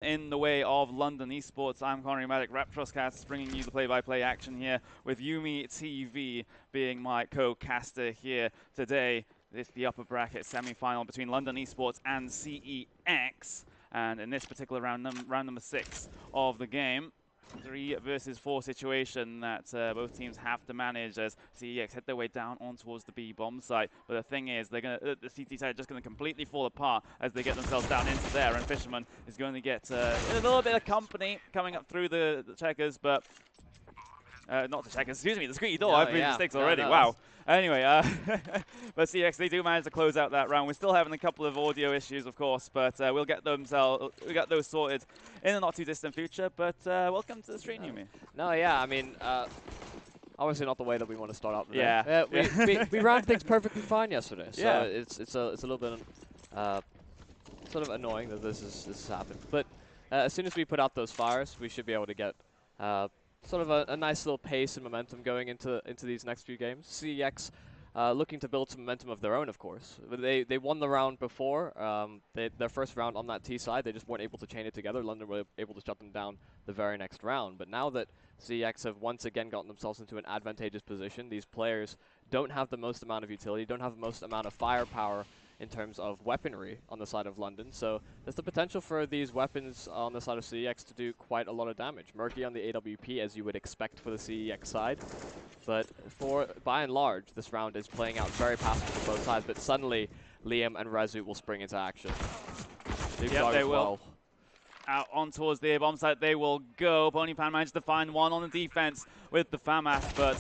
in the way of London eSports. I'm Conor Matic, Raptroscast, bringing you the play-by-play action here with Yumi TV being my co-caster here today. This is the upper bracket semi-final between London eSports and CeX. And in this particular round number 6 of the game, 3 versus 4 situation that both teams have to manage as CeX head their way down on towards the B bomb site. But the thing is, they're gonna the CT side are just going to completely fall apart as they get themselves down into there, and Fisherman is going to get a little bit of company coming up through the checkers, but not the checkers, excuse me, the squeaky door. I've made mistakes already. Wow. Anyway, but CeX, they do manage to close out that round. We're still having a couple of audio issues, of course, but we'll get those sorted in the not too distant future. But welcome to the stream, Yumi. No, yeah, I mean, obviously not the way that we want to start out. Yeah, we ran things perfectly fine yesterday, so yeah. it's a little bit sort of annoying that this has happened. But as soon as we put out those fires, we should be able to get sort of a nice little pace and momentum going into these next few games. CeX looking to build some momentum of their own, of course. They won the round before. Their first round on that T side, they just weren't able to chain it together. London were able to shut them down the very next round. But now that CeX have once again gotten themselves into an advantageous position, these players don't have the most amount of utility, don't have the most amount of firepower in terms of weaponry on the side of London. So there's the potential for these weapons on the side of CeX to do quite a lot of damage. Murky on the AWP, as you would expect for the CeX side. But by and large, this round is playing out very passive for both sides, but suddenly Liam and Rezu will spring into action. Yep, they will. Out on towards the A-bomb site they will go. Ponypan managed to find one on the defense with the FAMAS, but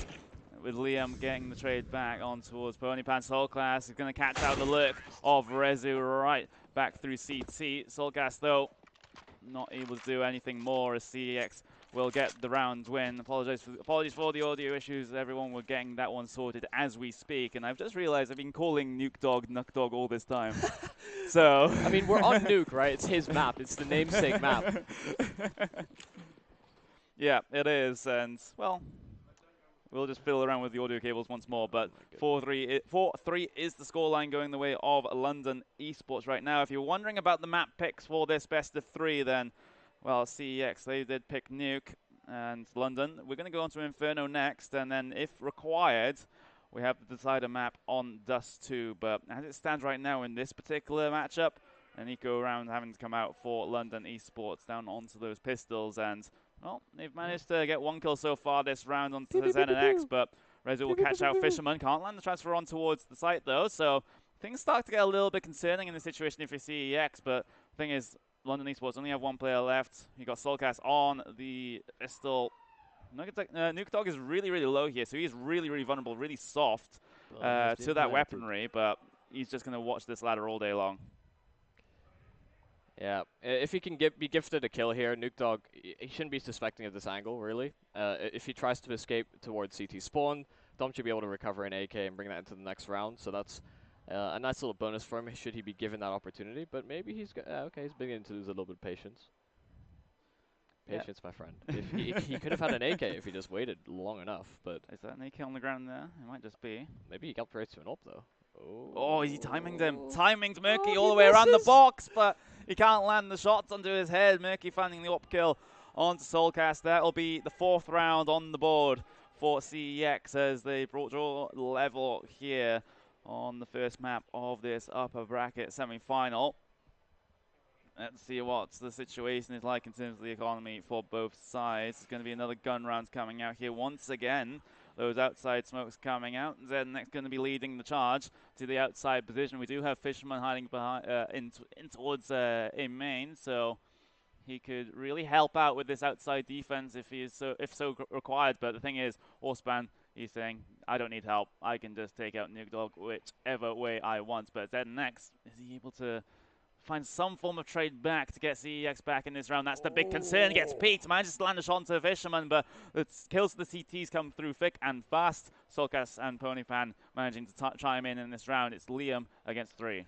with Liam getting the trade back on towards Ponypan. Soulclass is going to catch out the lurk of Rezu right back through CT. Soulclass, though, not able to do anything more as CeX will get the round win. Apologies for the audio issues. Everyone, we're getting that one sorted as we speak. And I've just realized I've been calling Nuke Dog all this time. So I mean, we're on Nuke, right? It's his map. It's the namesake map. Yeah, it is. And, well, we'll just fiddle around with the audio cables once more, but 4-3 is the scoreline going the way of London eSports right now. If you're wondering about the map picks for this best of 3, then, well, CeX, they did pick Nuke and London. We're going to go on to Inferno next, and then if required, we have the decider map on Dust 2. But as it stands right now in this particular matchup, and Nico around having to come out for London eSports down onto those pistols, and well, they've managed to get 1 kill so far this round onto the Zen and X, but Rezu will catch out Fisherman. Can't land the transfer on towards the site, though, so things start to get a little bit concerning in this situation if you're CeX, but the thing is, London eSports only have 1 player left. You got Soulcast on the pistol. Nuke Dog is really, really low here, so he's really, really vulnerable, really soft to that weaponry, but he's just going to watch this ladder all day long. Yeah, if he can be gifted a kill here, Nuke Dog, he shouldn't be suspecting of this angle, really. If he tries to escape towards CT spawn, Dom should be able to recover an AK and bring that into the next round, so that's a nice little bonus for him, should he be given that opportunity. But maybe he's, okay, he's beginning to lose a little bit of patience. Patience, my friend. If he could have had an AK if he just waited long enough, but... Is that an AK on the ground there? It might just be. Maybe he got raised to an up, though. Oh, he timinged him. Timinged Murky all the way around the box, but he can't land the shots onto his head. Murky finding the up kill onto Soulcast. That'll be the 4th round on the board for CeX as they draw level here on the first map of this upper bracket semi-final. Let's see what the situation is like in terms of the economy for both sides. It's going to be another gun round coming out here once again. Those outside smokes coming out. Zed next going to be leading the charge to the outside position. We do have Fisherman hiding behind in towards in main, so he could really help out with this outside defense if so required. But the thing is, Horseman, he's saying, I don't need help. I can just take out Nuke Dog whichever way I want. But Zed next, is he able to find some form of trade back to get CeX back in this round? That's the big concern. Gets peaked, manages to land a shot onto Fisherman, but the kills to the CTs come through thick and fast. Soulcast and Ponypan managing to chime in this round. It's Liam against 3.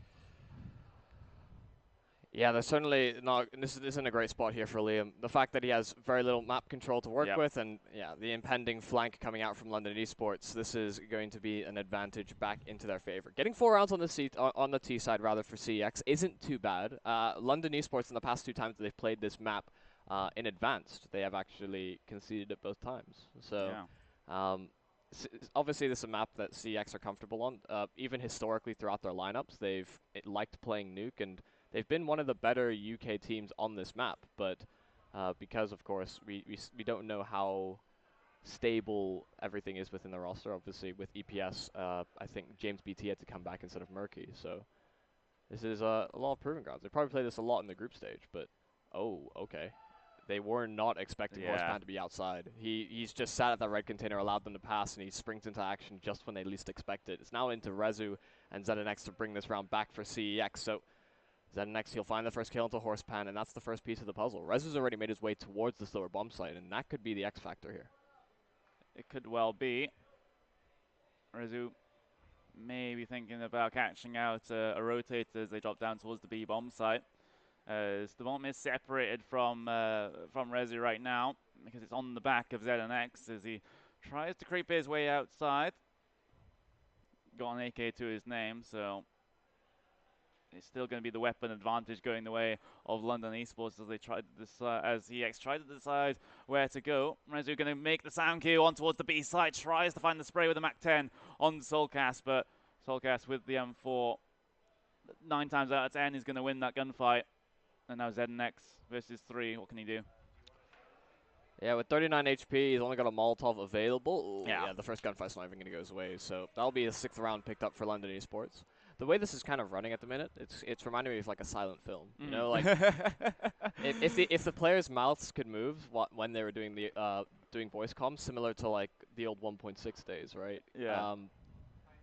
Yeah, there's certainly not. This isn't a great spot here for Liam. The fact that he has very little map control to work with, and yeah, the impending flank coming out from London eSports, this is going to be an advantage back into their favor. Getting 4 rounds on the T side rather for CeX isn't too bad. London eSports in the past 2 times that they've played this map in advanced, they have actually conceded it both times. So, obviously this is a map that CeX are comfortable on. Even historically throughout their lineups, they've liked playing Nuke, and they've been one of the better UK teams on this map, but because, of course, we don't know how stable everything is within the roster. Obviously, with EPS, I think James BT had to come back instead of Murky, so this is a lot of proving grounds. They probably played this a lot in the group stage, but okay. They were not expecting Horsepan to be outside. He's just sat at that red container, allowed them to pass, and he springs into action just when they least expect it. It's now into Rezu and ZNX to bring this round back for CEX, so ZNX, he'll find the first kill into Horsepan, and that's the first piece of the puzzle. Rezu's already made his way towards the slower bomb site, and that could be the X factor here. It could well be. Rezu maybe thinking about catching out a rotator as they drop down towards the B bomb site. As the bomb is separated from Rezu right now because it's on the back of ZNX as he tries to creep his way outside. Got an AK to his name, so it's still going to be the weapon advantage going the way of London eSports as they try to decide, as EX try to decide where to go. Rezu going to make the sound cue on towards the B side, tries to find the spray with the Mac 10 on Soulcast, but Soulcast with the M4, 9 times out of 10 is going to win that gunfight. And now ZNX versus 3, what can he do? Yeah, with 39 HP, he's only got a Molotov available. Ooh, yeah, the first gunfight's not even going to go his way, so that'll be a 6th round picked up for London eSports. The way this is kind of running at the minute, it's reminding me of like a silent film. You know, like if the players' mouths could move when they were doing the doing voice comms, similar to like the old 1.6 days, right? Yeah.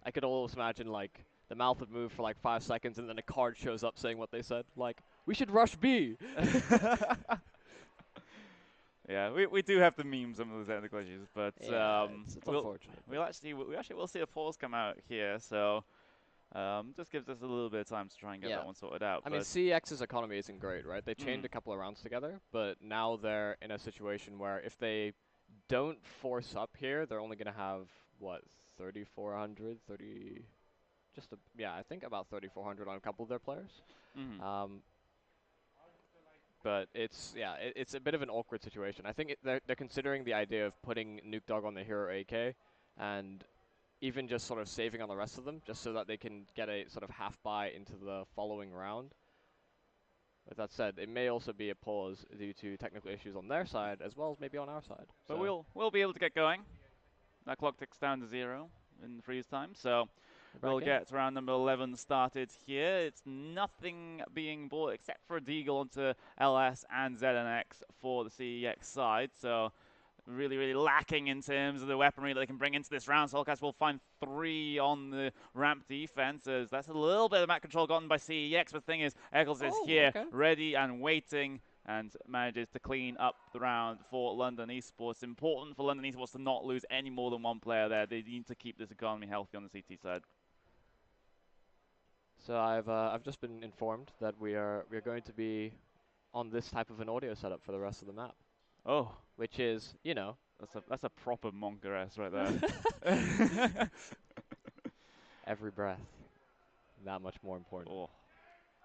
I could almost imagine like the mouth would move for like 5 seconds, and then a card shows up saying what they said, like we should rush B. Yeah, we do have to meme some of those technical issues, but yeah, it's unfortunate. We actually will see a pause come out here, so just gives us a little bit of time to try and get that one sorted out. I mean, CEX's economy isn't great, right? They chained a couple of rounds together, but now they're in a situation where if they don't force up here, they're only going to have, what, 3,400, I think about 3,400 on a couple of their players. But it's a bit of an awkward situation. I think they're considering the idea of putting Nuke Dog on the hero AK and even just sort of saving on the rest of them just so that they can get a sort of half buy into the following round. With that said, it may also be a pause due to technical issues on their side as well as maybe on our side. But we'll be able to get going. That clock ticks down to 0 in the freeze time, so we'll get round number 11 started here. It's nothing being bought except for a deagle onto LS and ZNX for the CEX side. So really lacking in terms of the weaponry that they can bring into this round. Soulcast will find 3 on the ramp defense. As that's a little bit of map control gotten by CEX. But the thing is, Eccles is here, ready and waiting, and manages to clean up the round for London eSports. Important for London eSports to not lose any more than one player there. They need to keep this economy healthy on the CT side. So I've just been informed that we're going to be on this type of an audio setup for the rest of the map. Oh, which is, you know, that's a proper Monker-S right there. Every breath, that much more important. Oh,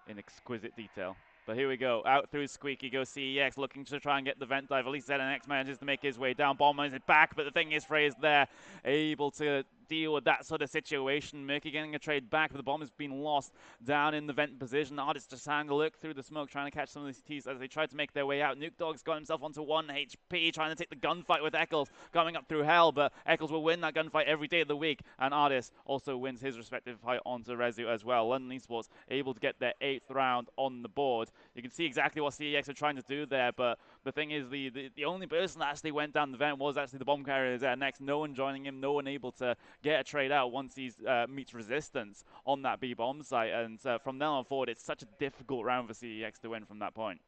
in exquisite detail. But here we go. Out through Squeaky goes CEX, looking to try and get the vent dive. At least ZNX manages to make his way down. Bomber is back, but the thing is, Frey is there, able to deal with that sort of situation. Murky getting a trade back, but the bomb has been lost down in the vent position. Artist just having a look through the smoke, trying to catch some of these T's as they try to make their way out. Nuke Dog's got himself onto 1 HP, trying to take the gunfight with Eccles, coming up through hell, but Eccles will win that gunfight every day of the week, and Artist also wins his respective fight onto Rezu as well. London eSports able to get their 8th round on the board. You can see exactly what CEX are trying to do there, but the thing is, the only person that actually went down the vent was actually the bomb carrier there next. No one joining him, no one able to get a trade out once he meets resistance on that B bomb site, and from then on forward, it's such a difficult round for CEX to win from that point.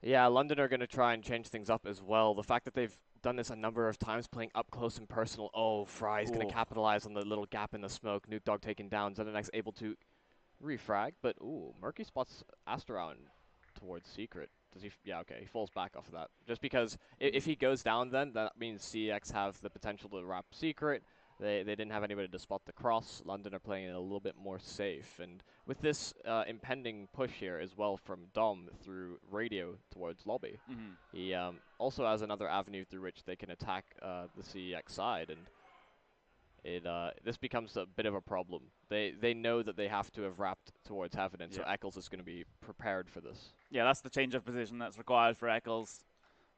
Yeah, London are going to try and change things up as well. The fact that they've done this a number of times, playing up close and personal. Oh, Fry's going to capitalize on the little gap in the smoke. Nuke Dog taken down. ZNX able to refrag, but ooh, Murky spots Asteround towards Secret. Does he? Yeah, okay, he falls back off of that. Just because if he goes down, then that means CX have the potential to wrap Secret. They didn't have anybody to spot the cross. London are playing it a little bit more safe, and with this impending push here as well from Dom through radio towards lobby, he also has another avenue through which they can attack the CX side, and this becomes a bit of a problem. They know that they have to have wrapped towards heaven, and so Eccles is going to be prepared for this. Yeah, that's the change of position that's required for Eccles.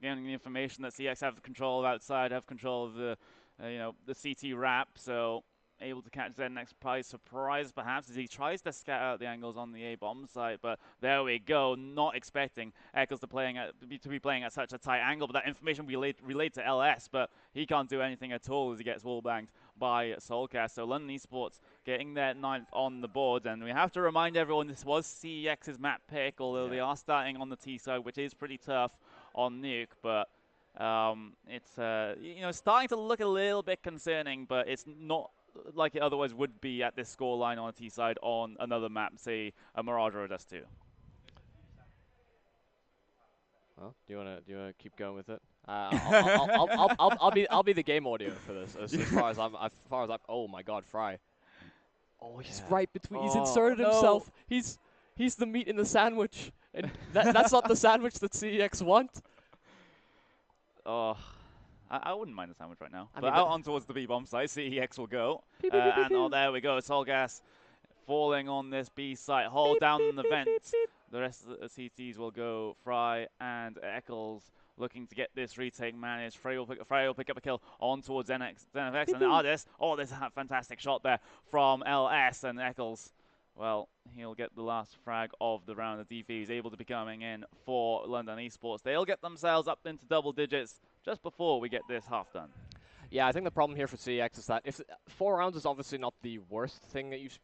Getting the information that CX have control of outside, have control of the, the CT wrap, so able to catch ZenX by surprise perhaps as he tries to scout out the angles on the A-bomb site, but there we go, not expecting Eccles to be playing at such a tight angle, but that information we relayed to LS, but he can't do anything at all as he gets wallbanged by Soulcast. So London eSports getting their 9th on the board, and we have to remind everyone this was CEX's map pick, although they are starting on the T side, which is pretty tough on Nuke, but it's starting to look a little bit concerning, but it's not like it otherwise would be at this scoreline on a T side on another map, say a Mirage or a Dust 2. Well, do you wanna keep going with it? I'll be the game audio for this as far as I'm. Oh my God, Fry. Oh, he's right between. He's inserted himself. He's the meat in the sandwich, and that's not the sandwich that CEX want. Oh. I wouldn't mind the sandwich right now. But out on towards the B-bomb site, CEX will go. And there we go. Solgas falling on this B site. Hold down the vent. The rest of the CTs will go. Fry and Eccles looking to get this retake managed. Frey will pick up a kill on towards ZenX. And Ardis. Oh, there's a fantastic shot there from LS. And Eccles, well, he'll get the last frag of the round. The DV is able to be coming in for London eSports. They'll get themselves up into double digits just before we get this half done. Yeah, I think the problem here for CEX is that if 4 rounds is obviously not the worst thing that you've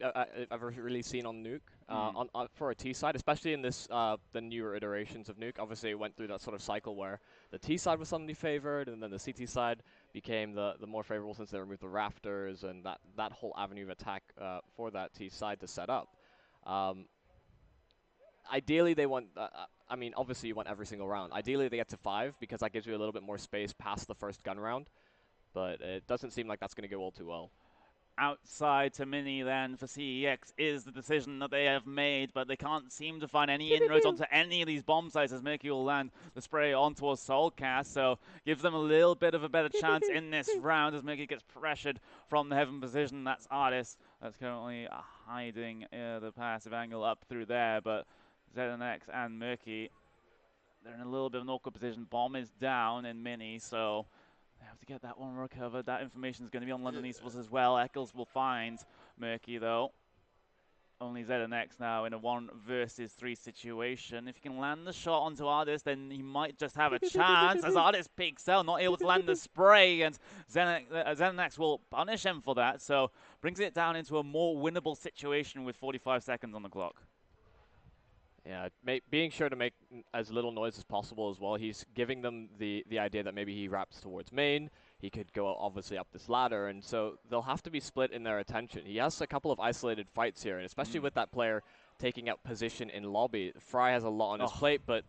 ever really seen on Nuke, for a T side, especially in this the newer iterations of Nuke. Obviously, it went through that sort of cycle where the T side was suddenly favored, and then the CT side became the more favorable since they removed the rafters and that whole avenue of attack for that T side to set up. Ideally, they want. I mean, obviously, you want every single round. Ideally, they get to 5 because that gives you a little bit more space past the first gun round. But it doesn't seem like that's going to go all too well. Outside to Mini then for CEX is the decision that they have made, but they can't seem to find any inroads onto any of these bomb sites as Mickey will land the spray on towards Soulcast, so gives them a little bit of a better chance in this round as Mickey gets pressured from the heaven position. That's Ardis that's currently hiding the passive angle up through there, but ZNX and Murky, they're in a little bit of an awkward position. Bomb is down in Mini, so they have to get that one recovered. That information is going to be on London eSports as well. Eccles will find Murky, though. Only ZNX now in a 1 versus 3 situation. If he can land the shot onto Ardis, then he might just have a chance as Ardis peeks out, not able to land the spray, and ZNX will punish him for that. So brings it down into a more winnable situation with 45 seconds on the clock. Yeah, being sure to make as little noise as possible as well. He's giving them the idea that maybe he wraps towards main. He could go obviously up this ladder, and so they'll have to be split in their attention. He has a couple of isolated fights here, and especially with that player taking out position in lobby. Fry has a lot on his plate, but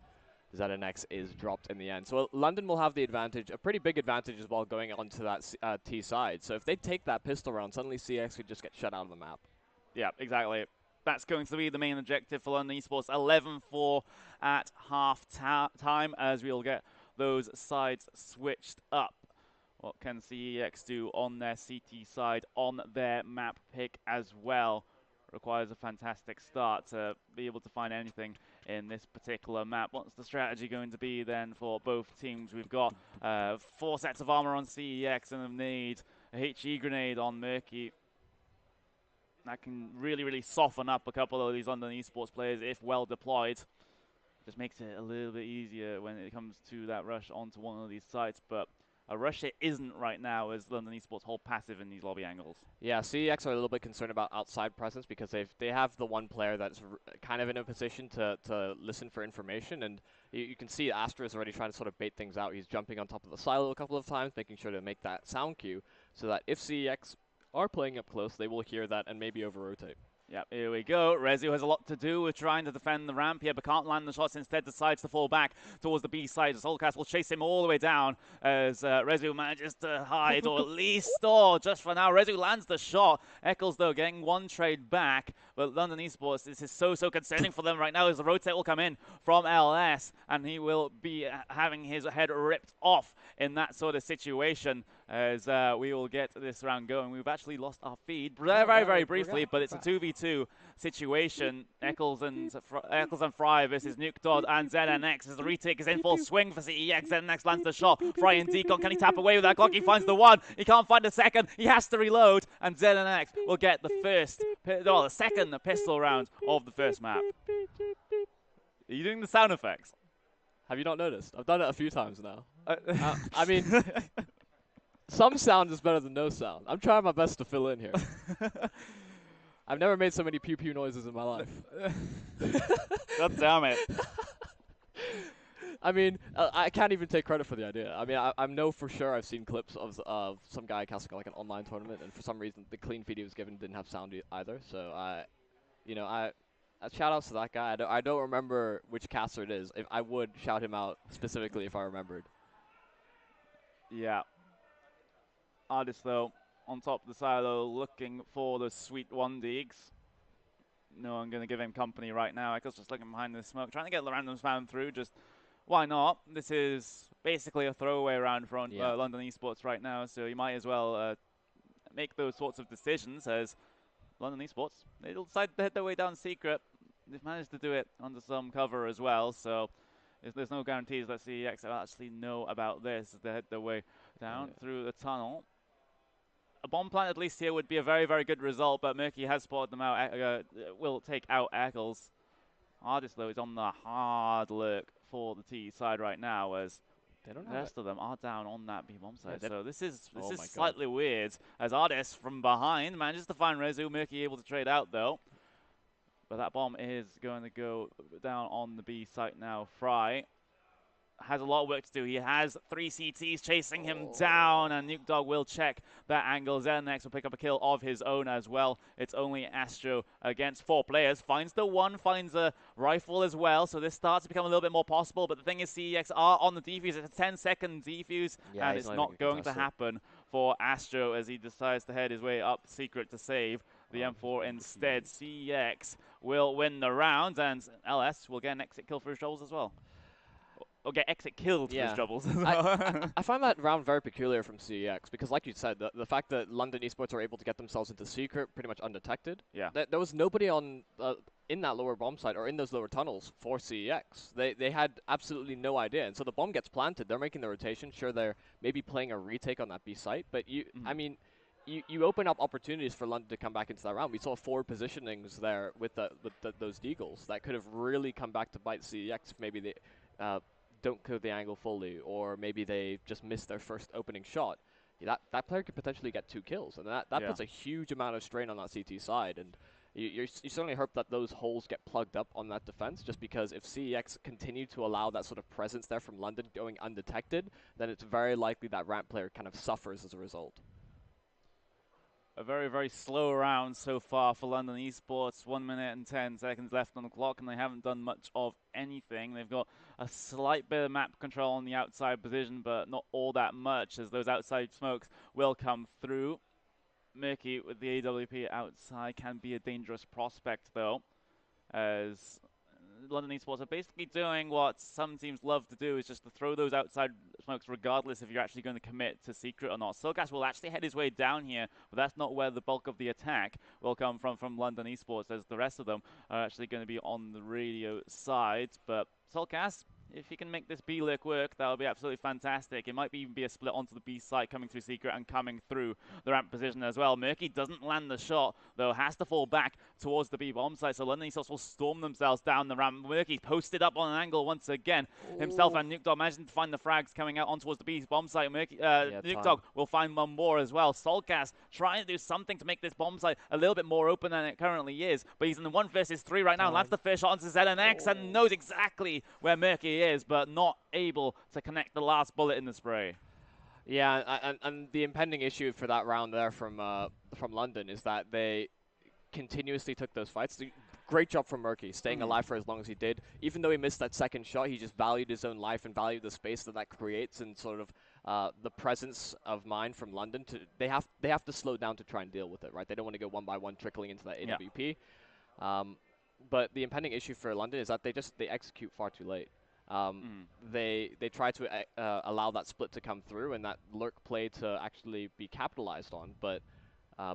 ZNX is dropped in the end. So London will have the advantage, a pretty big advantage as well, going onto that T side. So if they take that pistol round, suddenly CX could just get shut out of the map. Yeah, exactly. That's going to be the main objective for London eSports. 11-4 at half time as we'll get those sides switched up. What can CEX do on their CT side, on their map pick as well? Requires a fantastic start to be able to find anything in this particular map. What's the strategy going to be then for both teams? We've got 4 sets of armor on CEX and they need a HE grenade on Murky. That can really soften up a couple of these London eSports players if well deployed. Just makes it a little bit easier when it comes to that rush onto one of these sites. But a rush it isn't right now as London eSports hold passive in these lobby angles. Yeah, CEX are a little bit concerned about outside presence because they have the one player that's kind of in a position to listen for information. And you can see Astra is already trying to sort of bait things out. He's jumping on top of the silo a couple of times, making sure to make that sound cue so that if CEX are playing up close, they will hear that and maybe over-rotate. Yep, here we go. Rezu has a lot to do with trying to defend the ramp here, but can't land the shots. Instead, decides to fall back towards the B side. Soulcast will chase him all the way down as Rezu manages to hide, or at least stall just for now. Rezu lands the shot. Eccles, though, getting one trade back. But London Esports, this is so concerning for them right now as the rotate will come in from LS, and he will be having his head ripped off in that sort of situation as we will get this round going. We've actually lost our feed very briefly, but it's a 2v2 situation. Eccles and Fry versus Nuke Dodd and ZNX as the retake is in full swing for CEX. ZNX lands the shot. Fry and Deacon, can he tap away with that clock? He finds the one. He can't find the second. He has to reload, and ZNX will get the the second pistol round of the first map. Are you doing the sound effects? Have you not noticed? I've done it a few times now. I mean, some sound is better than no sound. I'm trying my best to fill in here. I've never made so many pew pew noises in my life. God damn it. I mean, I can't even take credit for the idea. I mean, I know for sure I've seen clips of some guy casting like an online tournament, and for some reason the clean feed he was given didn't have sound either. So shout outs to that guy. I don't remember which caster it is. If I would shout him out specifically if I remembered. Yeah. Artist, though, on top of the silo, looking for the sweet one digs. No, I'm going to give him company right now. Eccles just looking behind the smoke, trying to get the random spam through. Just why not? This is basically a throwaway round for London Esports right now, so you might as well make those sorts of decisions as London Esports. They'll decide to head their way down secret. They've managed to do it under some cover as well, so there's no guarantees that CEX actually know about this as they head their way down through the tunnel. A bomb plant at least here would be a very good result, but Murky has spotted them out. Will take out Eccles. Artist, though, is on the hard look for the T side right now as the rest of them are down on that B bomb side. So this is slightly weird as Artist from behind manages to find Rezu. Murky able to trade out, though. But that bomb is going to go down on the B site now. Fry has a lot of work to do. He has 3 CTs chasing him down, and Nuke Dog will check that angle. ZenX will pick up a kill of his own as well. It's only Astro against 4 players. Finds the one, finds a rifle as well, so this starts to become a little bit more possible. But the thing is, CEX are on the defuse. It's a 10-second defuse, and it's not going to happen for Astro as he decides to head his way up secret to save the M4 instead. CEX will win the round, and LS will get an exit kill for his troubles as well. Or get exit killed for his troubles. I find that round very peculiar from CEX because, like you said, the fact that London Esports are able to get themselves into secret pretty much undetected. Yeah. There was nobody on in that lower bomb site or in those lower tunnels for CEX. They had absolutely no idea, and so the bomb gets planted. They're making the rotation. Sure, they're maybe playing a retake on that B site, but I mean, you open up opportunities for London to come back into that round. We saw 4 positionings there with those deagles that could have really come back to bite CEX if maybe they don't clear the angle fully, or maybe they just missed their first opening shot. That player could potentially get 2 kills, and that puts a huge amount of strain on that CT side. And you certainly hope that those holes get plugged up on that defense, just because if CEX continue to allow that sort of presence there from London going undetected, then it's very likely that ramp player kind of suffers as a result. A very slow round so far for London Esports. 1 minute and 10 seconds left on the clock, and they haven't done much of anything. They've got a slight bit of map control on the outside position, but not all that much, as those outside smokes will come through. Murky with the AWP outside can be a dangerous prospect, though, as London Esports are basically doing what some teams love to do, is just to throw those outside smokes regardless if you're actually going to commit to secret or not. Soulcast will actually head his way down here, but that's not where the bulk of the attack will come from London Esports, as the rest of them are actually going to be on the radio side. But Soulcast, if he can make this B lurk work, that would be absolutely fantastic. It might even be a split onto the B side, coming through secret and coming through the ramp position as well. Murky doesn't land the shot, though, has to fall back towards the B bomb site, so London Esports will storm themselves down the ramp. Murky posted up on an angle once again. Himself and Nuke Dog managing to find the frags coming out on towards the B bomb site. Nuke Dog will find one more as well. Soulcast trying to do something to make this bomb site a little bit more open than it currently is, but he's in the 1 versus 3 right now. Lands the first shot onto ZNX and knows exactly where Murky is, but not able to connect the last bullet in the spray. Yeah, and the impending issue for that round there from London is that they continuously took those fights. Great job from Murky, staying alive for as long as he did. Even though he missed that second shot, he just valued his own life and valued the space that creates, and sort of the presence of mind from London. They have to slow down to try and deal with it, right? They don't want to go one by one trickling into that AWP. But the impending issue for London is that they execute far too late. They try to allow that split to come through and that lurk play to actually be capitalized on, but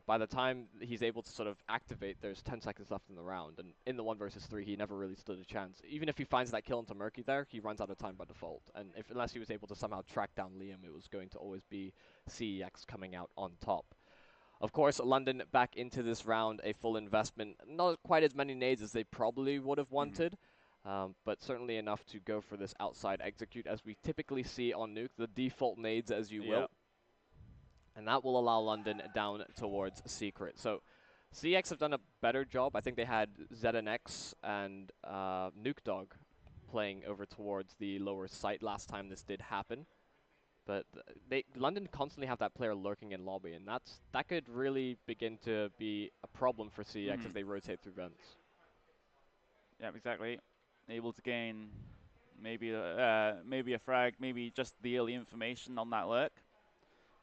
by the time he's able to sort of activate, there's 10 seconds left in the round, and in the 1 versus 3, he never really stood a chance. Even if he finds that kill into Murky there, he runs out of time by default, and unless he was able to somehow track down Liam, it was going to always be CEX coming out on top. Of course, London back into this round, a full investment, not quite as many nades as they probably would have wanted, but certainly enough to go for this outside execute, as we typically see on Nuke, the default nades as you will. And that will allow London down towards Secret. So CX have done a better job. I think they had ZNX and Nuke Dog playing over towards the lower site last time this did happen. But London constantly have that player lurking in lobby, and that could really begin to be a problem for CX if they rotate through vents. Yeah, exactly. Able to gain maybe a frag, maybe just the early information on that lurk.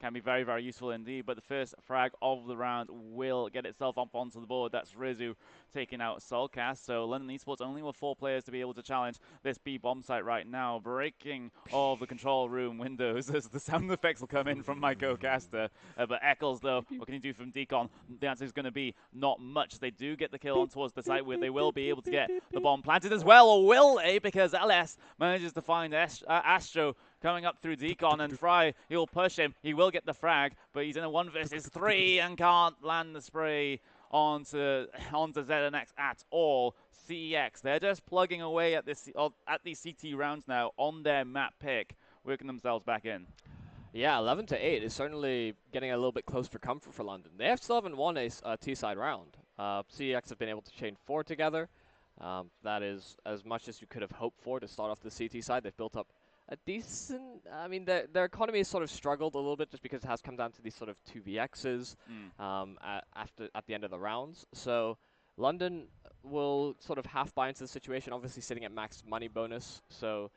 Can be very, very useful indeed, but the first frag of the round will get itself up onto the board. That's Rizu taking out Soulcast. So London eSports only with 4 players to be able to challenge this B bomb site right now. Breaking all the control room windows as the sound effects will come in from my co-caster. But Eccles, though, what can you do from Decon? The answer is going to be not much. They do get the kill on towards the site where they will be able to get the bomb planted as well, or will they? Because LS manages to find Astro coming up through Decon, and Fry, he'll push him. He will get the frag, but he's in a 1 versus 3 and can't land the spray onto ZNX at all. CEX, they're just plugging away at these CT rounds now on their map pick, working themselves back in. Yeah, 11 to 8 is certainly getting a little bit close for comfort for London. They still haven't won a T-side round. CEX have been able to chain 4 together. That is as much as you could have hoped for to start off the CT side. They've built up a decent, I mean, their economy has sort of struggled a little bit just because it has come down to these sort of 2vx's at the end of the rounds. So London will sort of half buy into the situation, obviously sitting at max money bonus. So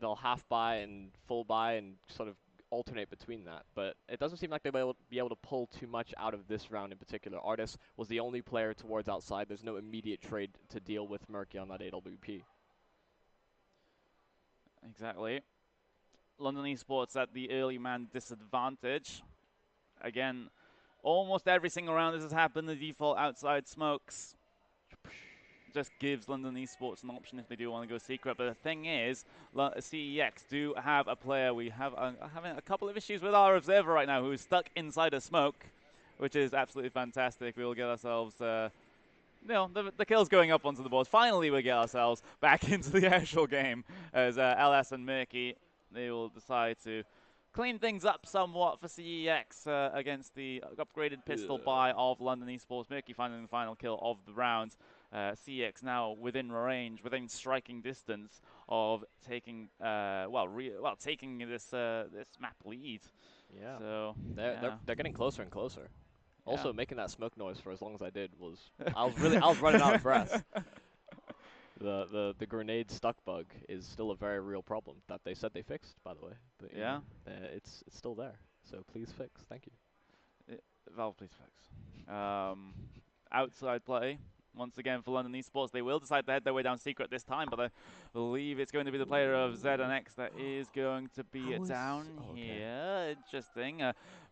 they'll half buy and full buy and sort of alternate between that. But it doesn't seem like they'll be able to pull too much out of this round in particular. Artis was the only player towards outside. There's no immediate trade to deal with Murky on that AWP. Exactly. London eSports at the early man disadvantage. Again, almost every single round this has happened. The default outside smokes just gives London eSports an option if they do want to go secret. But the thing is, CEX do have a player. We have having a couple of issues with our observer right now, who is stuck inside a smoke, which is absolutely fantastic. We'll get ourselves the kills going up onto the board. Finally, we get ourselves back into the actual game as LS and Murky, they will decide to clean things up somewhat for CEX against the upgraded pistol buy of London eSports. Murky finding the final kill of the round. CEX now within range, within striking distance of taking, taking this map lead. Yeah, so they're getting closer and closer. Also, making that smoke noise for as long as I did was, I was running out of breath. The grenade stuck bug is still a very real problem that they said they fixed, by the way. But it's still there. So please fix. Thank you. Valve, please fix. Outside play. Once again for London eSports, they will decide to head their way down secret this time, but I believe it's going to be the player of ZNX that is going to be down here. Interesting.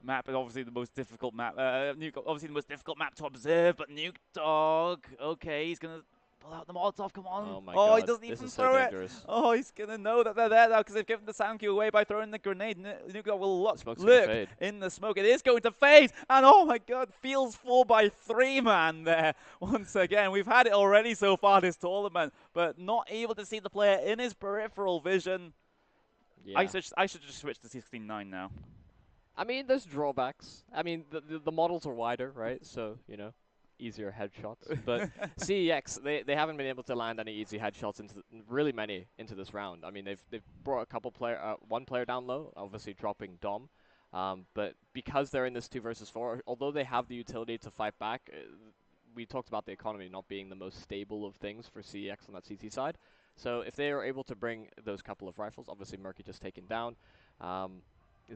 Map is obviously the most difficult map. Nuke, obviously the most difficult map to observe, but Nuke Dog, okay, he's going to pull out the Molotov, come on. Oh my god, he doesn't even throw so it. Oh, he's going to know that they're there now because they've given the sound cue away by throwing the grenade. Nuke Dog will lurk in the smoke. It is going to fade. And oh my god, feels 4x3 man there. Once again, we've had it already so far this tournament, but not able to see the player in his peripheral vision. Yeah. I should just switch to 16-9 now. I mean, there's drawbacks. I mean, the models are wider, right? So, easier headshots. But CEX, they haven't been able to land any easy headshots into this round. I mean, they've brought one player down low, obviously dropping Dom. But because they're in this 2 versus 4, although they have the utility to fight back, we talked about the economy not being the most stable of things for CEX on that CT side. So if they are able to bring those couple of rifles, obviously Murky just taken down,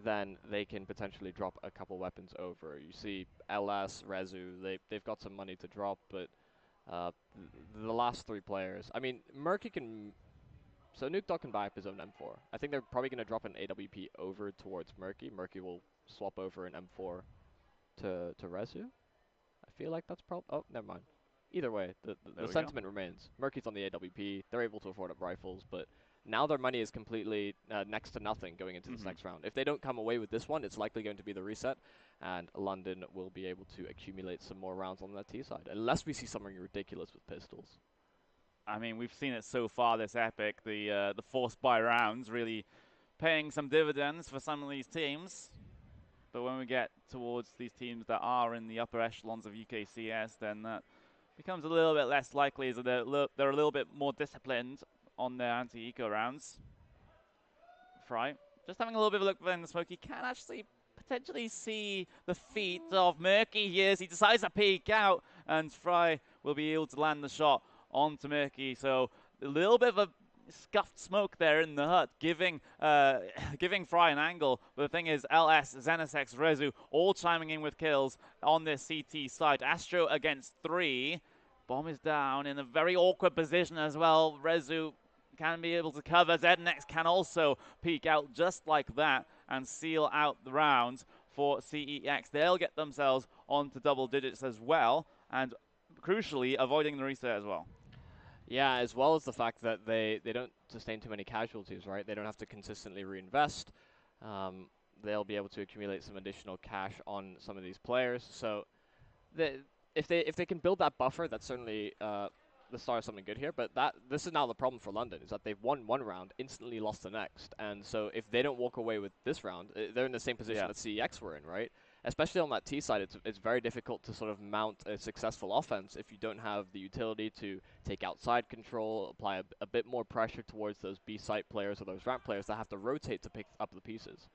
then they can potentially drop a couple weapons over. You see LS, Rezu, they've got some money to drop, but the last three players, I mean, Murky can. So Nuke Dog can buy up his own M4. I think they're probably going to drop an AWP over towards Murky. Murky will swap over an M4 to Rezu. I feel like that's probably. Oh, never mind. Either way, the sentiment remains. Murky's on the AWP. They're able to afford up rifles, but now their money is completely next to nothing going into this next round. If they don't come away with this one, it's likely going to be the reset, and London will be able to accumulate some more rounds on their T side, unless we see something ridiculous with pistols. I mean, we've seen it so far this epic. The forced buy rounds really paying some dividends for some of these teams. But when we get towards these teams that are in the upper echelons of UKCS, then that becomes a little bit less likely, as they're a little bit more disciplined on their anti-eco rounds. Fry, just having a little bit of a look behind the smoke, you can actually potentially see the feet of Murky here as he decides to peek out, and Fry will be able to land the shot onto Murky. So a little bit of a scuffed smoke there in the hut, giving Fry an angle. But the thing is, LS, Xenesex, Rezu all chiming in with kills on this CT side. Astro against 3. Bomb is down in a very awkward position as well. Rezu can be able to cover. ZNX can also peek out just like that and seal out the rounds for CEX. They'll get themselves onto double digits as well, and crucially avoiding the reset as well. Yeah, as well as the fact that they don't sustain too many casualties, right? They don't have to consistently reinvest. They'll be able to accumulate some additional cash on some of these players. So if they can build that buffer, that's certainly the start of something good here. But this is now the problem for London, is that they've won one round, instantly lost the next. And so if they don't walk away with this round, they're in the same position that CEX were in, right? Especially on that T side, it's very difficult to sort of mount a successful offense if you don't have the utility to take outside control, apply a bit more pressure towards those B site players or those ramp players that have to rotate to pick up the pieces.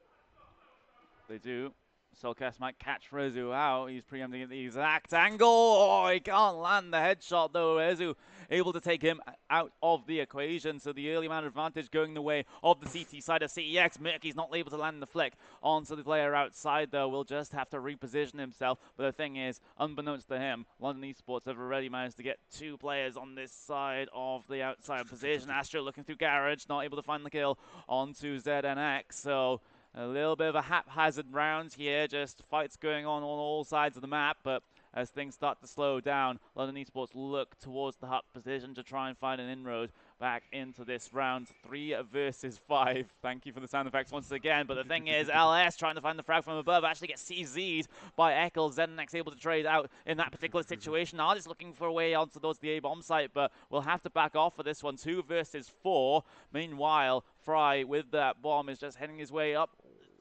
They do. Soulcast might catch Rezu out. He's preempting at the exact angle. Oh, he can't land the headshot though. Rezu able to take him out of the equation. So the early man advantage going the way of the CT side of CEX. Murky's not able to land the flick onto the player outside though. Will just have to reposition himself. But the thing is, unbeknownst to him, London eSports have already managed to get 2 players on this side of the outside position. Astro looking through Garage, not able to find the kill onto ZNX. So a little bit of a haphazard round here, just fights going on all sides of the map, but as things start to slow down, London eSports look towards the hut position to try and find an inroad back into this round 3 versus 5. Thank you for the sound effects once again, but the thing is, LS trying to find the frag from above, actually gets CZ'd by Eccles. ZNX able to trade out in that particular situation. Ardis looking for a way onto towards the A-bomb site, but we'll have to back off for this one. 2 versus 4. Meanwhile, Fry with that bomb is just heading his way up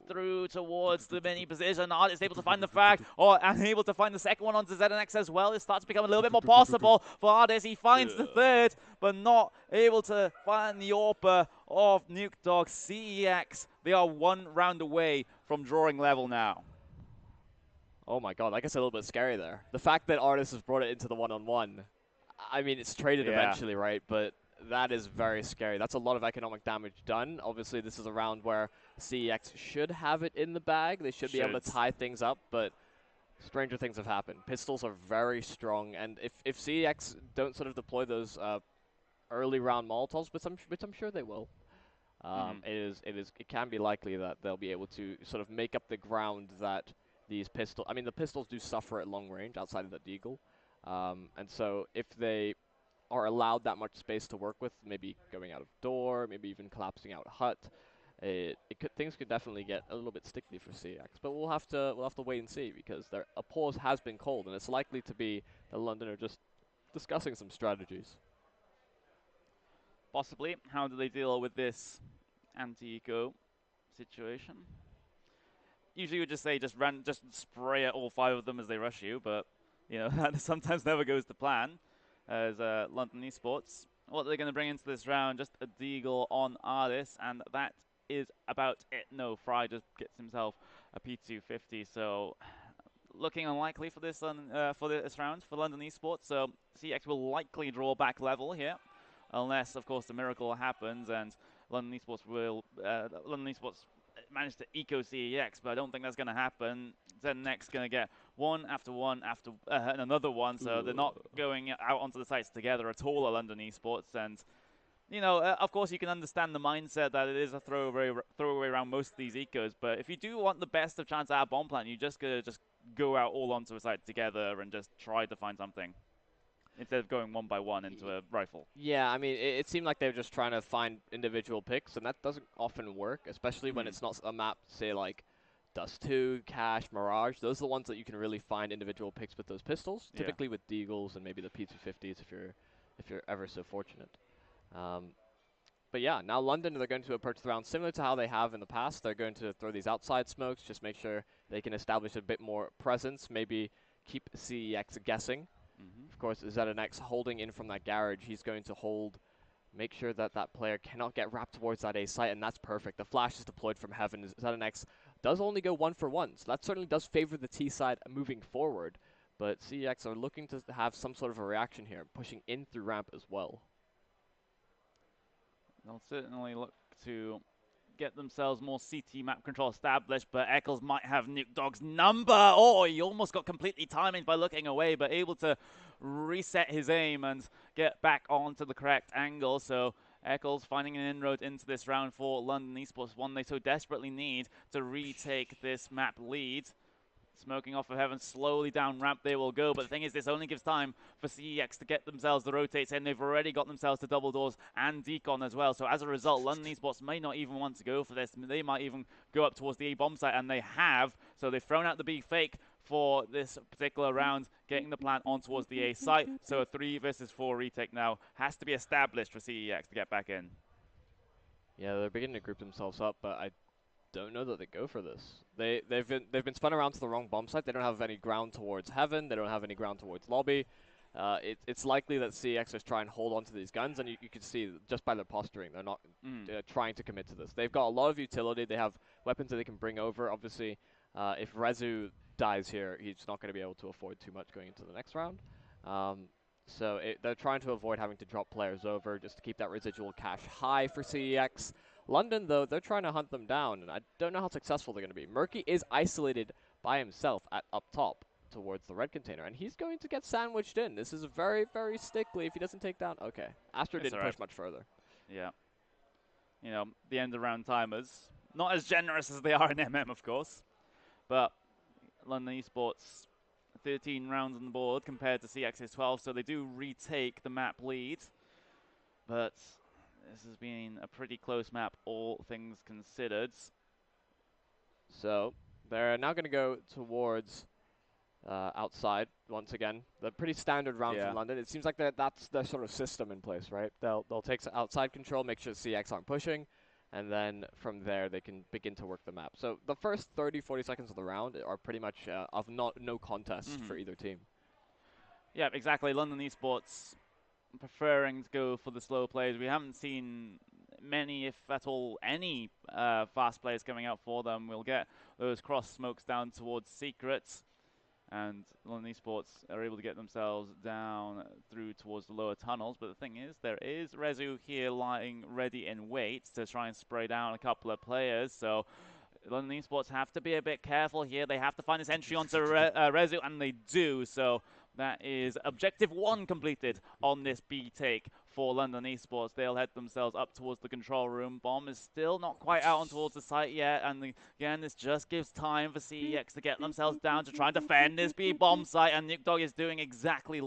through towards the mini position. Ardis able to find the frag, or unable to find the second one onto ZNX as well. It starts to become a little bit more possible for Ardis. He finds the third, but not able to find the AWPer of Nuke Dog. CEX, they are 1 round away from drawing level now. Oh my god, that gets a little bit scary there. The fact that Ardis has brought it into the one-on-one, I mean, it's traded eventually, right? But that is very scary. That's a lot of economic damage done. Obviously, this is a round where CEX should have it in the bag. They should be able to tie things up, but stranger things have happened. Pistols are very strong, and if CEX don't sort of deploy those early round Molotovs, which I'm sure they will, it can be likely that they'll be able to sort of make up the ground that these pistols. I mean, the pistols do suffer at long range outside of the deagle, and so if they are allowed that much space to work with, maybe going out of door, maybe even collapsing out hut, things could definitely get a little bit sticky for CX. But we'll have to wait and see, because a pause has been called, and it's likely to be that London are just discussing some strategies. Possibly. How do they deal with this anti-eco situation? Usually, you would just say just spray at all 5 of them as they rush you, but you know that sometimes never goes to plan. As London eSports, what are they going to bring into this round? Just a deagle on Ardis, and that is about it. No, Fry just gets himself a P250, so looking unlikely for this round for London eSports. So CeX will likely draw back level here, unless of course the miracle happens and London eSports will manage to eco CEX, but I don't think that's going to happen. Then next going to get one after and another one, so they're not going out onto the sites together at all at London eSports. And you know, of course, you can understand the mindset that it is a throwaway around most of these ecos. But if you do want the best of chance at a bomb plant, you just gotta go out all onto a site together and just try to find something instead of going one by one into a rifle. Yeah, I mean, it seemed like they were just trying to find individual picks, and that doesn't often work, especially when it's not a map, say, like Dust 2, Cache, Mirage. Those are the ones that you can really find individual picks with those pistols, typically with Deagles and maybe the P250s if you're ever so fortunate. But yeah, now London, they're going to approach the round similar to how they have in the past. They're going to throw these outside smokes, just make sure they can establish a bit more presence, maybe keep CEX guessing. Of course, ZNX holding in from that garage. He's going to hold, make sure that that player cannot get wrapped towards that A site, and that's perfect. The flash is deployed from heaven. ZNX does only go 1 for 1, so that certainly does favor the T side moving forward. But CEX are looking to have some sort of a reaction here, pushing in through ramp as well. They'll certainly look to get themselves more CT map control established, but Eccles might have Nuke Dog's number. Oh, he almost got completely timed by looking away, but able to reset his aim and get back onto the correct angle. So Eccles finding an inroad into this round for London eSports, one they so desperately need to retake this map lead. Smoking off of heaven, slowly down ramp they will go. But the thing is, this only gives time for CEX to get themselves the rotates in. They've already got themselves to double doors and decon as well. So as a result, London eSports may not even want to go for this. They might even go up towards the A bomb site, and they have. So they've thrown out the B fake for this particular round, getting the plant on towards the A site. So a 3 versus 4 retake now has to be established for CEX to get back in. Yeah, they're beginning to group themselves up, but I don't know that they go for this. They've been spun around to the wrong bomb site. They don't have any ground towards heaven. They don't have any ground towards lobby. It's likely that CX is trying to hold on to these guns, and you can see just by their posturing, they're not trying to commit to this. They've got a lot of utility. They have weapons that they can bring over. Obviously, if Rezu dies here, he's not going to be able to afford too much going into the next round. So they're trying to avoid having to drop players over just to keep that residual cash high for CEX. London, though, they're trying to hunt them down, and I don't know how successful they're going to be. Murky is isolated by himself up top towards the red container, and he's going to get sandwiched in. This is very, very stickly if he doesn't take down. Okay, Astro didn't push much further. Yeah. You know, the end of round timers, not as generous as they are in MM, of course, but London eSports 13 rounds on the board compared to CX's 12, so they do retake the map lead, but this has been a pretty close map, all things considered. So they're now going to go towards outside once again. The pretty standard round from London. It seems like that's their sort of system in place, right? They'll take outside control, make sure CX aren't pushing, and then from there they can begin to work the map. So the first 30-40 seconds of the round are pretty much of no contest for either team. Yeah, exactly. London eSports preferring to go for the slow plays. We haven't seen many, if at all, any fast plays coming out for them. We'll get those cross smokes down towards Secrets, and London eSports are able to get themselves down through towards the lower tunnels. But the thing is, there is Rezu here lying ready in wait to try and spray down a couple of players. So London eSports have to be a bit careful here. They have to find this entry onto Rezu, and they do. So that is objective 1 completed on this B take for London eSports. They'll head themselves up towards the control room. Bomb is still not quite out on towards the site yet, and again, this just gives time for CEX to get themselves down to try and defend this B bomb site, and Nuke Dog is doing exactly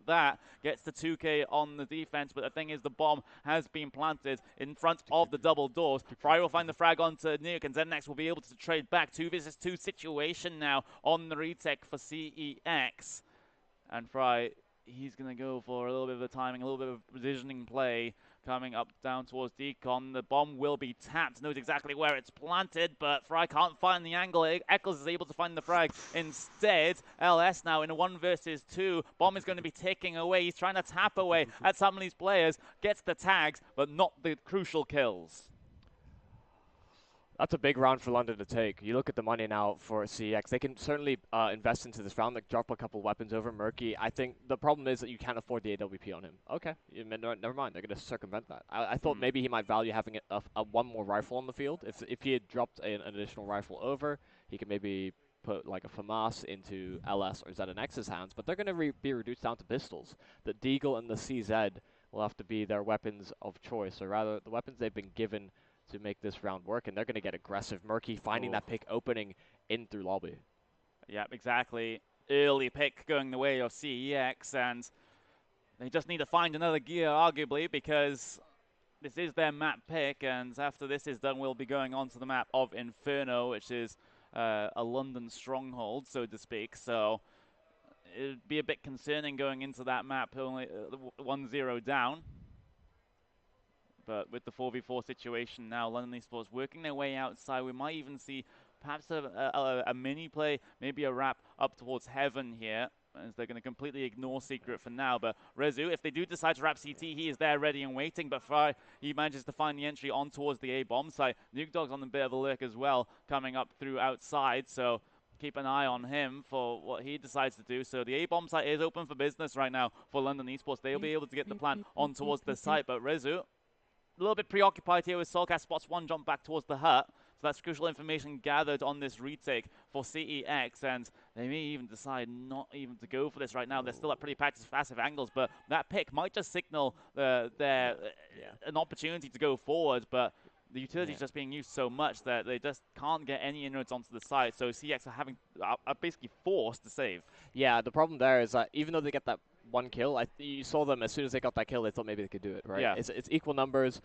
that. Gets the 2K on the defense, but the thing is, the bomb has been planted in front of the double doors. Fry will find the frag onto Nuke, and ZenX will be able to trade back. 2 versus 2 situation now on the retake for CEX. And Fry, he's going to go for a little bit of a timing, a little bit of positioning play coming up down towards Decon. The bomb will be tapped, knows exactly where it's planted, but Fry can't find the angle. Eccles is able to find the frag instead. LS now in a 1 versus 2. Bomb is going to be taking away. He's trying to tap away at some of these players, gets the tags, but not the crucial kills. That's a big round for London to take. You look at the money now for CeX. They can certainly invest into this round, like drop a couple weapons over Murky. I think the problem is that you can't afford the AWP on him. Okay, never mind. They're going to circumvent that. I thought maybe he might value having one more rifle on the field. If he had dropped an additional rifle over, he could maybe put like a FAMAS into LS or ZNX's hands, but they're going to be reduced down to pistols. The Deagle and the CZ will have to be their weapons of choice, or rather the weapons they've been given to make this round work, and they're going to get aggressive. Murky finding that pick opening in through lobby. Yeah, exactly. Early pick going the way of CEX, and they just need to find another gear, arguably, because this is their map pick, and after this is done, we'll be going on to the map of Inferno, which is a London stronghold, so to speak. So it'd be a bit concerning going into that map, only 1-0 down. But with the 4v4 situation now, London eSports working their way outside. We might even see perhaps a mini play, maybe a wrap up towards Heaven here, as they're going to completely ignore Secret for now. But Rezu, if they do decide to wrap CT, he is there ready and waiting. But Fry, he manages to find the entry on towards the A-bomb site. Nuke Dog's on a bit of a lurk as well, coming up through outside. So keep an eye on him for what he decides to do. So the A-bomb site is open for business right now for London eSports. They'll be able to get the plant on towards the site. But Rezu, a little bit preoccupied here with Soulcast, spots one jump back towards the hut. So that's crucial information gathered on this retake for CEX, and they may even decide not even to go for this right now. They're still at pretty passive angles, but that pick might just signal an opportunity to go forward, but the utility is just being used so much that they just can't get any inroads onto the side, so CX are basically forced to save. Yeah, the problem there is that even though they get that one kill, you saw them as soon as they got that kill, they thought maybe they could do it, right? Yeah. It's equal numbers.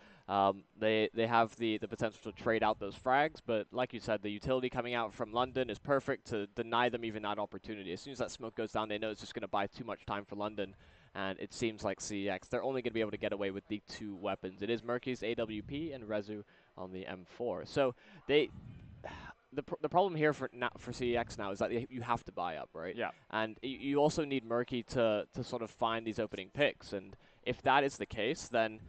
They have the potential to trade out those frags, but like you said, the utility coming out from London is perfect to deny them even that opportunity. As soon as that smoke goes down, they know it's just going to buy too much time for London, and it seems like CX, they're only going to be able to get away with the two weapons. It is Murky's AWP and Rezu on the M4. So they... The problem here for CEX now is that you have to buy up, right? Yeah. And you also need Murky to sort of find these opening picks, and if that is the case, then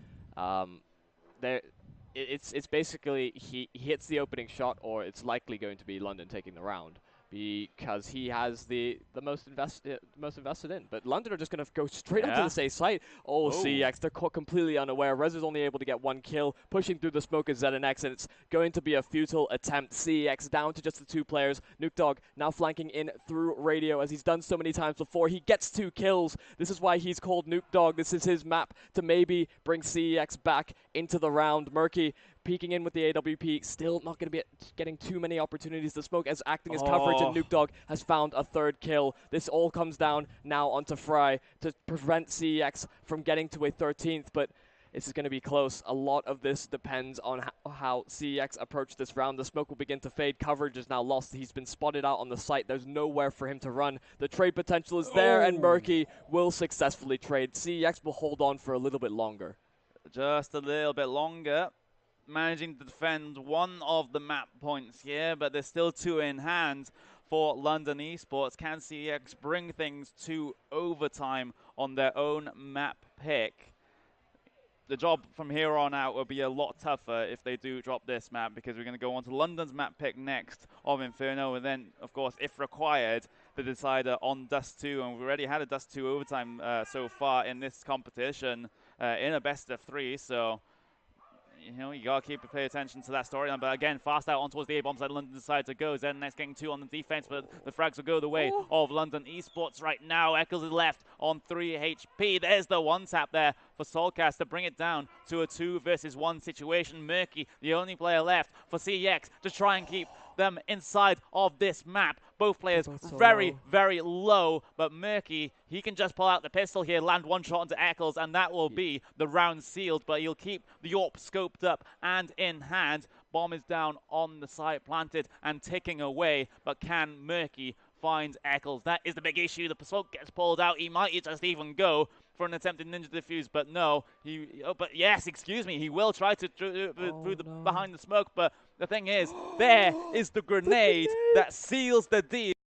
it's basically he hits the opening shot, or it's likely going to be London taking the round, because he has the most invested in. But London are just going to go straight up to the safe site. Oh, CEX, they're completely unaware. Rez is only able to get one kill, pushing through the smoke is ZNX, and it's going to be a futile attempt. CEX down to just the two players. Nuke Dog now flanking in through radio, as he's done so many times before. He gets 2 kills. This is why he's called Nuke Dog. This is his map to maybe bring CEX back into the round. Murky peeking in with the AWP, still not going to be getting too many opportunities to smoke, as acting as coverage, and Nuke Dog has found a 3rd kill. This all comes down now onto Fry to prevent CEX from getting to a 13th, but this is going to be close. A lot of this depends on how CEX approach this round. The smoke will begin to fade. Coverage is now lost. He's been spotted out on the site. There's nowhere for him to run. The trade potential is there, and Murky will successfully trade. CEX will hold on for a little bit longer. Just a little bit longer. Managing to defend one of the map points here, but there's still 2 in hand for London eSports. Can CEX bring things to overtime on their own map pick? The job from here on out will be a lot tougher if they do drop this map, because we're going to go on to London's map pick next of Inferno, and then, of course, if required, the decider on Dust 2. And we've already had a Dust 2 overtime so far in this competition in a best of 3, so you know, you got to pay attention to that storyline. But again, fast out on towards the A-bomb side. London decides to go. ZNX getting 2 on the defense, but the frags will go the way of London eSports right now. Eccles is left on 3 HP. There's the one tap there for Soulcast to bring it down to a 2 versus 1 situation. Murky, the only player left for CEX to try and keep them inside of this map. Both players very low, but Murky, he can just pull out the pistol here, land one shot into Eccles, and that will be the round sealed. But he'll keep the AWP scoped up and in hand. Bomb is down on the site, planted and ticking away, but can Murky find Eccles? That is the big issue. The smoke gets pulled out. He might just even go for an attempted ninja defuse, but no. But yes, excuse me, he will try to behind the smoke, but the thing is, there is the grenade that seals the deal.